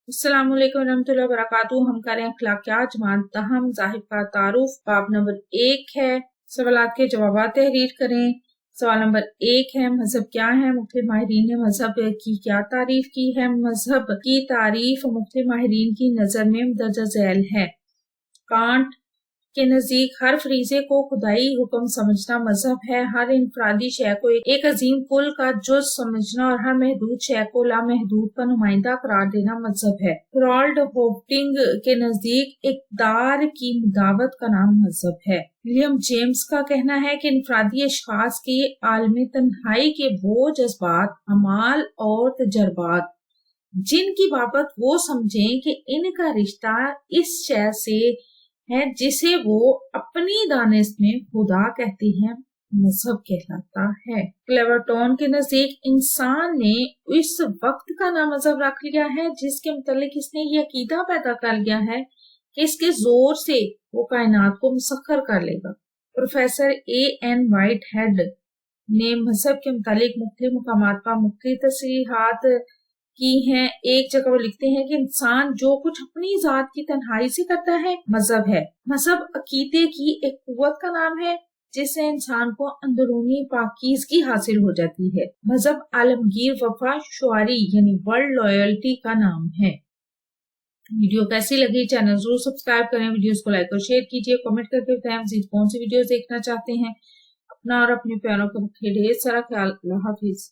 अस्सलाम वालेकुम रहमतुल्लाहि व बरकातुहू। हम करें अखलाकियात जमात तहम ज़ाहिब का तारुफ। बाब नंबर 1 है, सवालात के जवाबात तहरीर करें। सवाल नंबर 1 है, मजहब क्या है? मुख्तलिफ माहिरीन ने मजहब की क्या तारीफ की है? मजहब की तारीफ मुख्तलिफ माहिरीन की नजर में दर्ज झैल है। कांट के नजदीक हर फरीजे को खुदाई हुक्म समझना मजहब है। हर इनफरादी शय को एक अजीम कुल का जुज समझना और हर महदूद शय को लामहदूद का नुमाइंदा करार देना मजहब है। रॉल्ड होप्टिंग के नजदीक इक़्तिदार की दावत का नाम मजहब है। विलियम जेम्स का कहना है कि इनफरादी अशखास के आलमी तन्हाई के वो जज्बात, अमाल और तजर्बात जिनकी बाबत वो समझें कि इनका रिश्ता इस शय से है जिसे वो अपनी दानिश में खुदा कहते हैं, मजहब कहलाता है। क्लेवर्टन के नजदीक इंसान ने इस वक्त का नाम मजहब रख लिया है जिसके मुतालिक इसने ये अकीदा पैदा कर लिया है कि इसके जोर से वो कायनात को मुसख्खर कर लेगा। Professor A.N. व्हाइटहेड ने मजहब के मुतालिक मुख्तलिफ मुकामात पर मुख्तलिफ तस्रीहात की हैं। एक जगह वो लिखते हैं कि इंसान जो कुछ अपनी जात की तन्हाई से करता है मजहब है। मजहब अकीदे की एक कुव्वत का नाम है जिससे इंसान को अंदरूनी पाकीज़गी हासिल हो जाती है। मजहब आलमगीर वफा शुआरी यानी वर्ल्ड लॉयल्टी का नाम है। वीडियो कैसी लगी? चैनल जरूर सब्सक्राइब करें, वीडियोस को लाइक और शेयर कीजिए, कमेंट करके बताएं मज़ीद कौन सी वीडियोस देखना चाहते हैं। अपना और अपने प्यारों का ढेर सारा ख्याल। अल्लाह हाफिज।